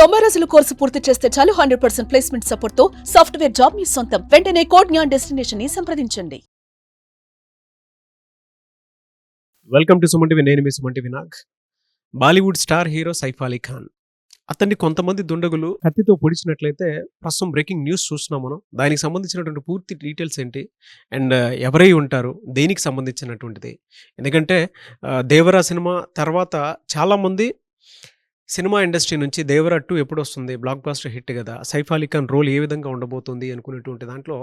90 రోజుల కోర్సు పూర్తి చేస్తే చాలు 100% ప్లేస్మెంట్ సపోర్ట్ తో సాఫ్ట్వేర్ జాబ్ మీ సొంతం. వెంటనే కోడ్ జ్ఞాన్ డెస్టినేషన్ ని సంప్రదించండి. Welcome to Suman TV. నేను మీ Suman TV Nag. Bollywood star hero Saif Ali Khan అతన్ని కొంతమంది దుండగులు కత్తితో పొడిచినట్లయితే ప్రస్తుతం బ్రేకింగ్ న్యూస్ చూస్తున్నాం మనం. దానికి సంబంధించినటువంటి పూర్తి డీటెయిల్స్ ఏంటి అండ్ ఎవరై ఉంటారు, దేనికి సంబంధించినటువంటిది. ఎందుకంటే దేవరా సినిమా తర్వాత చాలామంది సినిమా ఇండస్ట్రీ నుంచి దేవరా 2 ఎప్పుడు వస్తుంది, బ్లాక్ బాస్టర్ హిట్ కదా, సైఫ్ అలీ ఖాన్ రోల్ ఏ విధంగా ఉండబోతుంది అనుకునేటువంటి దాంట్లో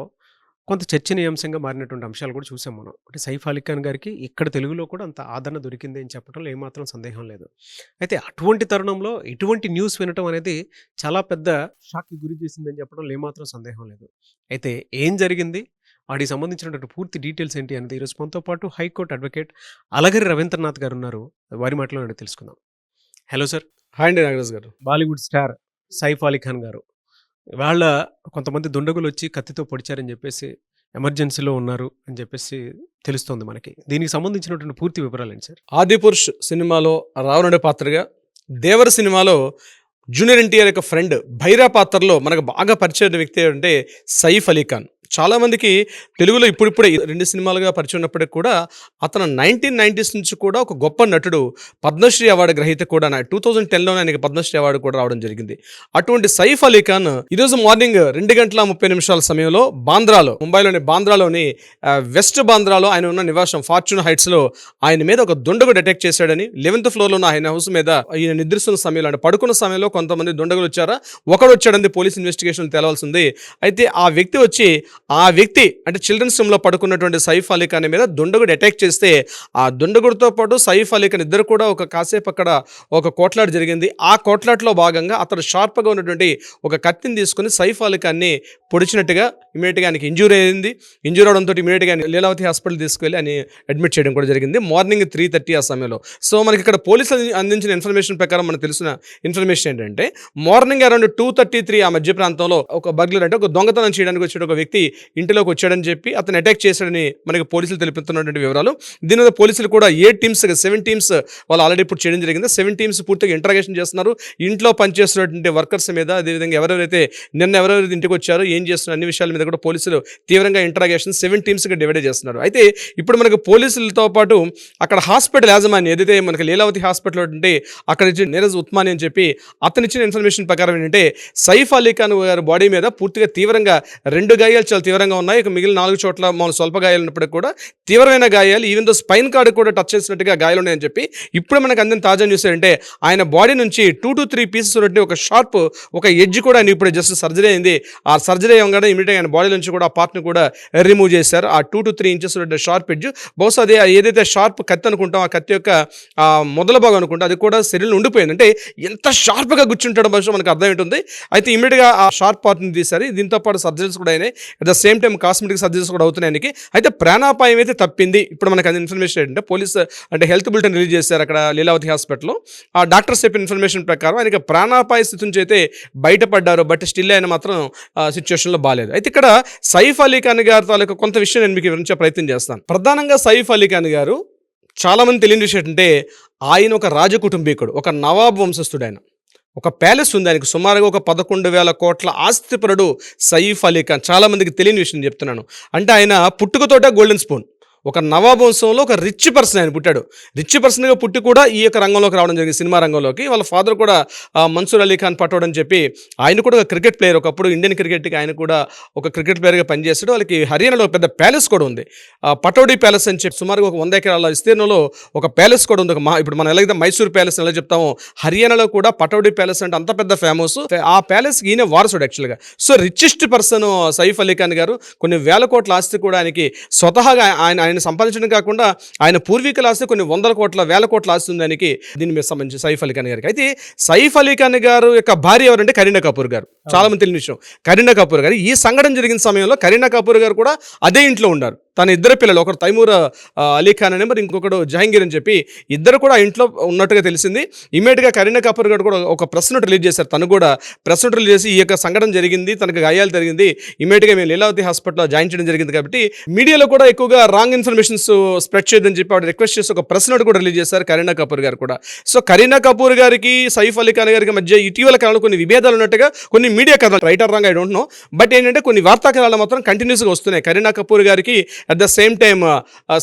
కొంత చర్చనీయాంశంగా మారినటువంటి అంశాలు కూడా చూసాం మనం. అంటే సైఫ్ అలీ ఖాన్ గారికి ఇక్కడ తెలుగులో కూడా అంత ఆదరణ దొరికింది అని చెప్పడంలో ఏమాత్రం సందేహం లేదు. అయితే అటువంటి తరుణంలో ఇటువంటి న్యూస్ వినటం అనేది చాలా పెద్ద షాక్కి గురి చేసిందని చెప్పడంలో ఏమాత్రం సందేహం లేదు. అయితే ఏం జరిగింది, వాటికి సంబంధించినటువంటి పూర్తి డీటెయిల్స్ ఏంటి అనేది ఈరోజు మనతో పాటు హైకోర్టు అడ్వకేట్ అలగరి రవీంద్రనాథ్ గారు ఉన్నారు. వారి మాటలో తెలుసుకుందాం. Hello sir. హాయ్ అండి నాగరాజ్ గారు. బాలీవుడ్ స్టార్ సైఫ్ అలీ ఖాన్ గారు వాళ్ళ కొంతమంది దుండగులు వచ్చి కత్తితో పొడిచారని చెప్పేసి ఎమర్జెన్సీలో ఉన్నారు అని చెప్పేసి తెలుస్తోంది మనకి. దీనికి సంబంధించినటువంటి పూర్తి వివరాలు ఏంటి సార్? ఆదిపురుష్ సినిమాలో రావణుడి పాత్రగా, దేవర సినిమాలో జూనియర్ ఎన్టీఆర్ యొక్క ఫ్రెండ్ భైరా పాత్రలో మనకు బాగా పరిచయం వ్యక్తి అంటే సైఫ్ అలీ ఖాన్. చాలామందికి తెలుగులో ఇప్పుడిప్పుడే 2 సినిమాలుగా పరిచయం ఉన్నప్పటికీ కూడా అతను 1990s నుంచి కూడా ఒక గొప్ప నటుడు, పద్మశ్రీ అవార్డు గ్రహీత కూడా. 2010లో ఆయనకి పద్మశ్రీ అవార్డు కూడా రావడం జరిగింది. అటువంటి సైఫ్ అలీ ఖాన్ ఈరోజు మార్నింగ్ 2:30 సమయంలో బాంద్రాలో, ముంబైలోని బాంద్రాలోని వెస్ట్ బాంద్రాలో ఆయన ఉన్న నివాసం ఫార్చ్యూన్ హైట్స్లో ఆయన మీద ఒక దుండగుడు అటాక్ చేశాడని, 11th ఫ్లోర్లో ఉన్న ఆయన హౌస్ మీద ఈయన నిద్రిస్తున్న సమయంలో, అంటే పడుకున్న సమయంలో కొంతమంది దుండగులు వచ్చారా, ఒకడు వచ్చాడని పోలీస్ ఇన్వెస్టిగేషన్ తేలవలసింది. అయితే ఆ వ్యక్తి అంటే చిల్డ్రన్స్ రూమ్లో పడుకున్నటువంటి సైఫ్ అలీ ఖాన్ మీద దుండగుడు అటాక్ చేస్తే ఆ దుండగుడితో పాటు సైఫ్ అలీ ఖాన్ ఇద్దరు కూడా ఒక కాసేపు అక్కడ ఒక కోట్లాట జరిగింది. ఆ కోట్లాటలో భాగంగా అతను షార్ప్గా ఉన్నటువంటి ఒక కత్తిని తీసుకుని సైఫ్ అలీ ఖాన్ని పొడిచినట్టుగా ఇమీడియట్గా ఆయనకి ఇంజూరీ అయింది. ఇంజూరీ అవడంతో ఇమీడియట్గా లీలావతి హాస్పిటల్ తీసుకెళ్ళి ఆయన అడ్మిట్ చేయడం కూడా జరిగింది మార్నింగ్ 3:30 ఆ సమయంలో. సో మనకి ఇక్కడ పోలీసులు అందించిన ఇన్ఫర్మేషన్ ప్రకారం మనకు తెలిసిన ఇన్ఫర్మేషన్ ఏంటంటే మార్నింగ్ అరౌండ్ 2:33 ఆ మధ్య ప్రాంతంలో ఒక బగ్లర్ అంటే ఒక దొంగతనం చేయడానికి వచ్చే ఒక వ్యక్తి ఇంటిలోకి వచ్చాడని చెప్పి అతను అటాక్ చేశాడని మనకి పోలీసులు తెలుపుతున్నటువంటి వివరాలు. దీని మీద పోలీసులు కూడా 7 టీమ్స్ వాళ్ళు ఆల్రెడీ ఇప్పుడు చేయడం జరిగింది. 7 టీమ్స్ పూర్తిగా ఇంట్రాగేషన్ చేస్తున్నారు. ఇంట్లో పనిచేస్తున్నటువంటి వర్కర్స్ మీద, అదేవిధంగా ఎవరెవరైతే ఇంటికి వచ్చారో, ఏం చేస్తున్నారు, అన్ని విషయాల మీద కూడా పోలీసులు తీవ్రంగా ఇంట్రాగేషన్ 7 టీమ్స్గా డివైడ్ చేస్తున్నారు. అయితే ఇప్పుడు మనకు పోలీసులతో పాటు అక్కడ హాస్పిటల్ యాజమాన్యం ఏదైతే మనకి లీలావతి హాస్పిటల్ ఉంటే అక్కడ ఇచ్చిన నీరజ్ ఉత్మాని అని చెప్పి అతను ఇచ్చిన ఇన్ఫర్మేషన్ ప్రకారం ఏంటంటే సైఫ్ అలీ ఖాన్ గారి బాడీ మీద పూర్తిగా తీవ్రంగా 2 గాయాలు చాలా తీవ్రంగా ఉన్నాయి. ఇక మిగిలిన 4 చోట్ల మామూలు స్వల్ప గాయాలు ఉన్నప్పటికీ కూడా తీవ్రమైన గాయాలు, ఈవెన్ దో స్పైన్ కార్డ్ కూడా టచ్ చేసినట్టుగా గాయాలు ఉన్నాయని చెప్పి ఇప్పుడు మనకు అందిన తాజా న్యూస్ ఏంటంటే ఆయన బాడీ నుంచి 2 to 3 పీసెస్ ఉన్నట్టు ఒక షార్ప్ ఒక ఎడ్జ్ కూడా ఆయన ఇప్పుడు జస్ట్ సర్జరీ అయింది. ఆ సర్జరీ అవ్వగానే ఇమీడియట్గా ఆయన బాడీ నుంచి కూడా ఆ పార్ట్ని కూడా రిమూవ్ చేశారు. ఆ 2 to 3 ఇంచెస్ ఉన్నట్టు షార్ప్ ఎడ్జ్, బహుశా అదే ఏదైతే షార్ప్ కత్తి అనుకుంటాం, ఆ కత్తి యొక్క మొదల భాగం అనుకుంటాం, అది కూడా శరీరంలో ఉండిపోయింది. అంటే ఎంత షార్ప్గా గుచ్చుంటాడో బహుశా మనకు అర్థం ఉంటుంది. అయితే ఇమీడియట్గా ఆ షార్ప్ పార్ట్ని తీశారు. దీంతో పాటు సర్జరీస్ కూడా అయినాయి. At the same time cosmetic surgeries కూడా అవుతున్నాయి. అయితే ప్రాణాపాయం అయితే తప్పింది. ఇప్పుడు మనకు అది ఇన్ఫర్మేషన్ ఏంటంటే పోలీస్ అంటే హెల్త్ బులెటిన్ రిలీజ్ చేశారు అక్కడ లీలావతి హాస్పిటల్లో. ఆ డాక్టర్స్ చెప్పిన ఇన్ఫర్మేషన్ ప్రకారం ఆయనకి ప్రాణాపాయ స్థితి నుంచి అయితే బయటపడ్డారు. బట్ స్టిల్ ఆయన మాత్రం సిచ్యువేషన్లో బాగాలేదు. అయితే ఇక్కడ సైఫ్ అలీ ఖాన్ గారి తాలూకా కొంత విషయం నేను మీకు వివరించే ప్రయత్నం చేస్తాను. ప్రధానంగా సైఫ్ అలీ ఖాన్ గారు చాలామంది తెలియని విషయం ఏంటంటే ఆయన ఒక రాజకుటుంబీకుడు, ఒక నవాబ్ వంశస్థుడు. ఆయన ఒక ప్యాలెస్ ఉంది, ఆయనకు సుమారుగా ఒక 11,000 కోట్ల ఆస్తిపరుడు సైఫ్ అలీ ఖాన్. చాలామందికి తెలియని విషయం చెప్తున్నాను. అంటే ఆయన పుట్టుకతోటే గోల్డెన్ స్పూన్, ఒక నవాబ్ వంశంలో ఒక రిచ్ పర్సన్ ఆయన పుట్టాడు. రిచ్ పర్సన్గా పుట్టి కూడా ఈ యొక్క రంగంలోకి రావడం జరిగింది, సినిమా రంగంలోకి. వాళ్ళ ఫాదర్ కూడా మన్సూర్ అలీ ఖాన్ పటోడ్ అని చెప్పి ఆయన కూడా ఒక క్రికెట్ ప్లేయర్. ఒకప్పుడు ఇండియన్ క్రికెట్కి ఆయన కూడా ఒక క్రికెట్ ప్లేయర్గా పనిచేస్తాడు. వాళ్ళకి హర్యానాలో పెద్ద ప్యాలెస్ కూడా ఉంది, పటోడీ ప్యాలెస్ అని చెప్పి సుమారుగా ఒక 100 ఎకరాల విస్తీర్ణంలో ఒక ప్యాలెస్ కూడా ఉంది. ఇప్పుడు మనం ఎలాగైతే మైసూర్ ప్యాలెస్ ఎలా చెప్తామో, హర్యానాలో కూడా పటోడీ ప్యాలెస్ అంటే అంత పెద్ద ఫేమస్. ఆ ప్యాలెస్కి ఈయన వారసుడు యాక్చువల్గా. So richest person Saif Ali Khan గారు. కొన్ని వేల కోట్ల ఆస్తి కూడా ఆయనకి స్వతహాగా ఆయన సంపాదించడం కాకుండా ఆయన పూర్వీకుల ఆస్తి కొన్ని 100 కోట్ల 1000 కోట్ల ఆస్తి ఉంది ఆయనకి. దీని మీద సంబంధించి సైఫ్ అలీ ఖాన్ గారికి. అయితే సైఫ్ అలీ ఖాన్ గారు యొక్క భార్య ఎవరంటే కరీనా కపూర్ గారు. చాలా మంది తెలియని విషయం. కరీనా కపూర్ గారు ఈ సంఘటన జరిగిన సమయంలో కరీనా కపూర్ గారు కూడా అదే ఇంట్లో ఉన్నారు. తన ఇద్దరు పిల్లలు, ఒకరు తైమూర్ అలీ ఖాన్ అని, మరి ఇంకొకడు జహాంగీర్ అని చెప్పి ఇద్దరు కూడా ఆ ఇంట్లో ఉన్నట్టుగా తెలిసింది. ఇమీడియట్గా కరీనా కపూర్ గారు కూడా ఒక ప్రెస్ నోట్ రిలీజ్ చేశారు. తను కూడా ప్రెస్ నోట్ రిలీజ్ చేసి ఈ యొక్క సంఘటన జరిగింది, తనకు గాయాలు జరిగింది, ఇమీడియట్గా మేము లీలావతి హాస్పిటల్లో జాయిన్ చేయడం జరిగింది. కాబట్టి మీడియాలో కూడా ఎక్కువగా రాంగ్ ఇన్ఫర్మేషన్స్ స్ప్రెడ్ చేయదని చెప్పి ఆవిడ రిక్వెస్ట్ చేసి ఒక ప్రెస్ నోట్ కూడా రిలీజ్ చేశారు కరీనా కపూర్ గారు కూడా. సో కరీనా కపూర్ గారికి సైఫ్ అలీ ఖాన్ గారికి మధ్య ఇటీవల కాలంలో కొన్ని విభేదాలు ఉన్నట్టుగా కొన్ని మీడియా కథలు, writer wrong I don't know, but ఏంటంటే కొన్ని వార్తా కథలు మాత్రం కంటిన్యూస్గా వస్తున్నాయి కరీనా కపూర్ గారికి at the same time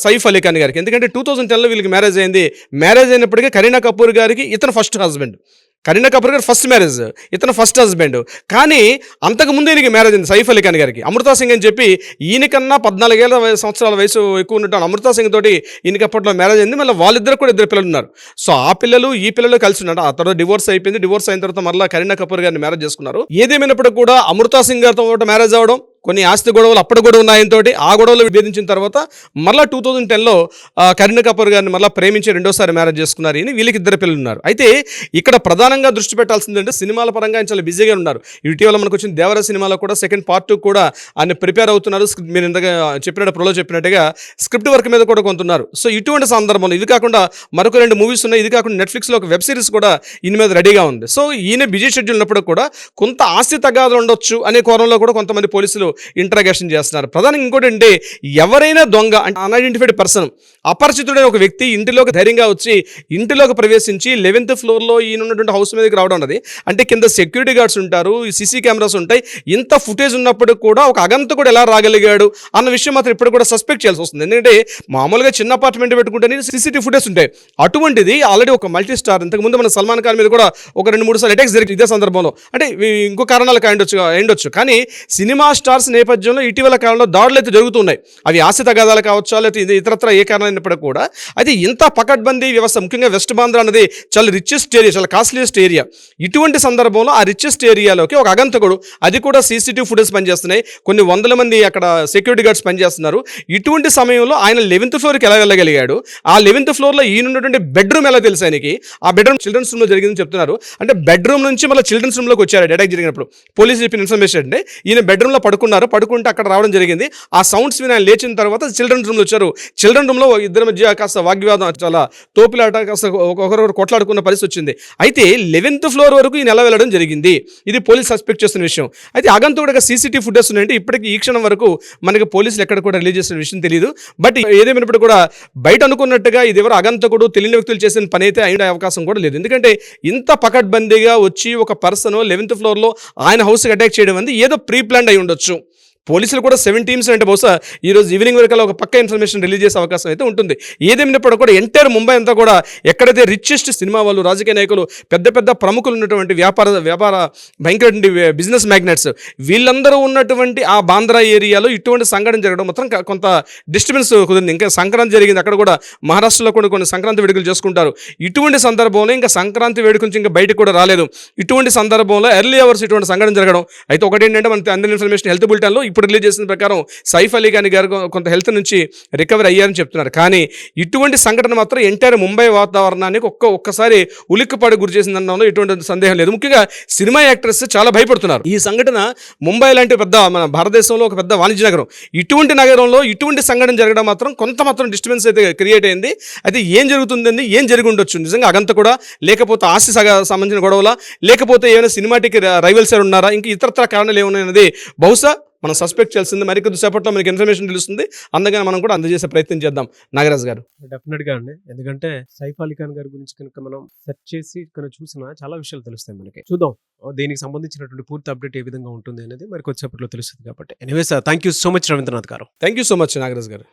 Saif Ali Khan గారికి. ఎందుకంటే 2010లో వీళ్ళకి మ్యారేజ్ అయింది. మ్యారేజ్ అయినప్పటికీ కరీనా కపూర్ గారికి ఇతను ఫస్ట్ హస్బెండ్, కరీనా కపూర్ గారు ఫస్ట్ మ్యారేజ్, ఇతను ఫస్ట్ హస్బెండ్. కానీ అంతకుముందు ఈయనకి మ్యారేజ్ అయింది సైఫ్ అలీ ఖాన్ గారికి. అమృతా సింగ్ అని చెప్పి ఈయనకన్నా 14 సంవత్సరాల వయసు ఎక్కువ ఉన్నట్టు అమృతా సింగ్ తోటి ఈయనకి అప్పట్లో మ్యారేజ్ అయింది. మళ్ళీ వాళ్ళిద్దరు కూడా 2 పిల్లలు ఉన్నారు. సో ఆ పిల్లలు ఈ పిల్లలు కలిసి ఉన్నారు. ఆ తర్వాత డివోర్స్ అయిపోయింది. డివోర్స్ అయిన తర్వాత మళ్ళీ కరీనా కపూర్ గారిని మ్యారేజ్ చేసుకున్నారు. ఏదేమైనప్పుడు కూడా అమృతా సింగ్ గారితో మ్యారేజ్ అవ్వడం, కొన్ని ఆస్తి గొడవలు అప్పుడు కూడా ఉన్నాయంతో ఆ గొడవలు విభేదించిన తర్వాత మళ్ళీ 2010లో కరీనా కపూర్ గారిని మళ్ళీ ప్రేమించి రెండోసారి మ్యారేజ్ చేసుకున్నారు. ఈయన వీళ్ళకి 2 పిల్లలు ఉన్నారు. అయితే ఇక్కడ ప్రధానంగా దృష్టి పెట్టాల్సిందంటే సినిమాల పరంగా ఆయన చాలా బిజీగా ఉన్నారు. ఇటీవల మనకు వచ్చిన దేవర సినిమాలో కూడా సెకండ్ పార్ట్ కూడా ఆయన ప్రిపేర్ అవుతున్నారు. మీరు ఇంతగా చెప్పినట్టు ప్రోలో చెప్పినట్టుగా స్క్రిప్ట్ వర్క్ మీద కూడా కొంటున్నారు. సో ఇటువంటి సందర్భంలో ఇది కాకుండా మరొక 2 మూవీస్ ఉన్నాయి. ఇది కాకుండా నెట్ఫ్లిక్స్లో ఒక వెబ్ సిరీస్ కూడా ఈయన మీద రెడీగా ఉంది. సో ఈయన బిజీ షెడ్యూల్ ఉన్నప్పుడు కూడా కొంత ఆస్తి తగాదాలు ఉండొచ్చు అనే కోణంలో కూడా కొంతమంది పోలీసులు ఇంట్రాగేషన్ చేస్తున్నారు. ప్రధానంగా ఇంకోటి అంటే ఎవరైనా దొంగ అంటే అన్ఐడెంటిఫైడ్ పర్సన్, అపరిచితుడైన ఒక వ్యక్తి ఇంటిలోకి ధైర్యంగా వచ్చి ఇంటిలోకి ప్రవేశించి 11th ఫ్లోర్లో ఈయన ఉన్నటువంటి హౌస్ మీదకి రావడం అన్నది అంటే కింద సెక్యూరిటీ గార్డ్స్ ఉంటారు, సీసీ కెమెరాస్ ఉంటాయి. ఇంత ఫుటేజ్ ఉన్నప్పుడు కూడా ఒక అగంతకుడు ఎలా రాగలిగాడు అన్న విషయం మాత్రం ఇప్పుడు కూడా సస్పెక్ట్ చేయాల్సి వస్తుంది. ఎందుకంటే మామూలుగా చిన్న అపార్ట్మెంట్ పెట్టుకుంటే సీసీటీవీ ఫుటేజ్ ఉంటాయి. అటువంటిది ఆల్రెడీ ఒక మల్టీ స్టార్, ఇంతకుముందు మన సల్మాన్ ఖాన్ మీద కూడా ఒక 2-3 సార్లు అటాక్స్ జరిగింది ఇదే సందర్భంలో. అంటే ఇంకో కారణాలు అయ్యుండొచ్చు. కానీ సినిమా స్టార్స్ నేపథ్యంలో ఇటీవల కాలంలో దాడులు అయితే జరుగుతున్నాయి. అవి ఆస్తి తగాదాలు కావచ్చు, లేకపోతే ఇతరత్ర ఏ కారణమైనప్పటికీ కూడా అయితే ఇంత పకడ్బందీ వ్యవస్థ, ముఖ్యంగా వెస్ట్ బాంద్రా అనేది చాలా రిచెస్ట్ ఏరియా, చాలా కాస్ట్లీయెస్ట్ ఏరియా. ఇటువంటి సందర్భంలో ఆ రిచెస్ట్ ఏరియాలోకి ఒక అగంతకుడు, అది కూడా సీసీటీవీ ఫుటేజ్ పనిచేస్తున్నాయి, కొన్ని 100 మంది అక్కడ సెక్యూరిటీ గార్డ్స్ పనిచేస్తున్నారు. ఇటువంటి సమయంలో ఆయన 11th ఫ్లోర్కి ఎలా వెళ్ళగలిగాడు, ఆ 11th ఫ్లోర్లో ఈయన ఉన్నటువంటి బెడ్రూమ్ ఎలా తెలుసు ఆయనకి, ఆ బెడ్రూమ్ చిల్డ్రన్స్ రూమ్లో జరిగిందని చెప్తున్నారు. అంటే బెడ్రూమ్ నుంచి మళ్ళీ చిల్డ్రన్స్ రూమ్లోకి వచ్చారు అటాక్ జరిగినప్పుడు. పోలీసు చెప్పిన ఇన్ఫర్మేషన్ అంటే ఈయన బెడ్రూమ్లో పడుకుంటే అక్కడ రావడం జరిగింది. ఆ సౌండ్స్ విని ఆయన లేచిన తర్వాత చిల్డ్రన్ రూమ్లో వచ్చారు. చిల్డ్రన్ రూమ్లో ఇద్దరి మధ్య కాస్త వాగ్వివాదం, చాలా తోపులాట, కాస్త ఒకరొకరు కొట్లాడుకున్న పరిస్థితి వచ్చింది. అయితే 11th ఫ్లోర్ వరకు ఈయన ఎలా వెళ్ళడం జరిగింది, ఇది పోలీసు సస్పెక్ట్ చేస్తున్న విషయం. అయితే అగంతకుడిగా సీసీటీవీ ఫుటేజ్ ఉన్నాయంటే ఇప్పటికీ ఈ క్షణం వరకు మనకి పోలీసులు ఎక్కడ కూడా రిలీజ్ చేసిన విషయం తెలియదు. బట్ ఏదేమైనప్పుడు కూడా బయట అనుకున్నట్టుగా ఇది ఎవరు అగంతకుడు తెలియని వ్యక్తులు చేసిన పని అయితే అయిన అవకాశం కూడా లేదు. ఎందుకంటే ఇంత పకడ్బందీగా వచ్చి ఒక పర్సన్ 11th ఫ్లోర్లో ఆయన హౌస్కి అటాక్ చేయడం అనేది ఏదో ప్రీ ప్లాన్ అయి ఉండొచ్చు. పోలీసులు కూడా 7 టీమ్స్ అంటే బహుశా ఈరోజు ఈవినింగ్ వరకు ఒక పక్క ఇన్ఫర్మేషన్ రిలీజ్ చేసే అవకాశం అయితే ఉంటుంది. ఏదేమైనప్పుడు కూడా ఎంటైర్ ముంబై అంతా కూడా ఎక్కడైతే రిచెస్ట్ సినిమా వాళ్ళు, రాజకీయ నాయకులు, పెద్ద పెద్ద ప్రముఖులు ఉన్నటువంటి వ్యాపార భయంకర బిజినెస్ మ్యాగ్నెట్స్ వీళ్ళందరూ ఉన్నటువంటి ఆ బాంద్రా ఏరియాలో ఇటువంటి సంఘటన జరగడం మాత్రం కొంత డిస్టర్బెన్స్ కుదిరింది. ఇంకా సంక్రాంతి జరిగింది, అక్కడ కూడా మహారాష్ట్రలో కూడా కొన్ని సంక్రాంతి వేడుకలు చేసుకుంటారు. ఇటువంటి సందర్భంలో ఇంకా సంక్రాంతి వేడుక నుంచి ఇంకా బయటకు కూడా రాలేదు. ఇటువంటి సందర్భంలో ఎర్లీ అవర్స్ ఇటువంటి సంఘటన జరగడం. అయితే ఒకటి ఏంటంటే మనకి అందరి ఇన్ఫర్మేషన్ హెల్త్ బులెటిన్లో ఇప్పుడు రిలీజ్ చేసిన ప్రకారం సైఫ్ అలీ ఖాన్ గారు కొంత హెల్త్ నుంచి రికవర్ అయ్యారని చెప్తున్నారు. కానీ ఇటువంటి సంఘటన మాత్రం ఎంటైర్ ముంబై వాతావరణానికి ఒక్కసారి ఉలిక్కిపాటు గురి చేసిందనడంలో ఎటువంటి సందేహం లేదు. ముఖ్యంగా సినిమా యాక్టర్స్ చాలా భయపడుతున్నారు. ఈ సంఘటన ముంబై లాంటి పెద్ద మన భారతదేశంలో ఒక పెద్ద వాణిజ్య నగరం, ఇటువంటి నగరంలో ఇటువంటి సంఘటన జరగడం మాత్రం కొంత మాత్రం డిస్టర్బెన్స్ అయితే క్రియేట్ అయింది. అయితే ఏం జరుగుతుందండి, ఏం జరిగి ఉండొచ్చు, నిజంగా అగంత కూడా, లేకపోతే ఆస్తి సంబంధించిన గొడవలా, లేకపోతే ఏమైనా సినిమాటిక్ రైవల్స్ ఉన్నారా, ఇంకా ఇతరత్ర కారణాలు ఏమున్నాయన్నది బహుశా మనం సస్పెక్ట్ చేయాల్సింది. మరికొద్ది సేపట్లో మనకి ఇన్ఫర్మేషన్ తెలుస్తుంది. అందుకని మనం కూడా అందజేసే ప్రయత్నం చేద్దాం. నాగరాజ్ గారు, డెఫినెట్గా అండి, ఎందుకంటే సైఫ్ అలీ ఖాన్ గారి గురించి కనుక మనం సెర్చ్ చేసి కనుక చూసినా చాలా విషయాలు తెలుస్తాయి మనకి. చూద్దాం దీనికి సంబంధించినటువంటి పూర్తి అప్డేట్ ఏ విధంగా ఉంటుంది అనేది మరి కొద్దిసేపట్లో తెలుస్తుంది. కాబట్టి anyways thank you so much Ravindranath గారు. Thank you so much Nagaraj గారు.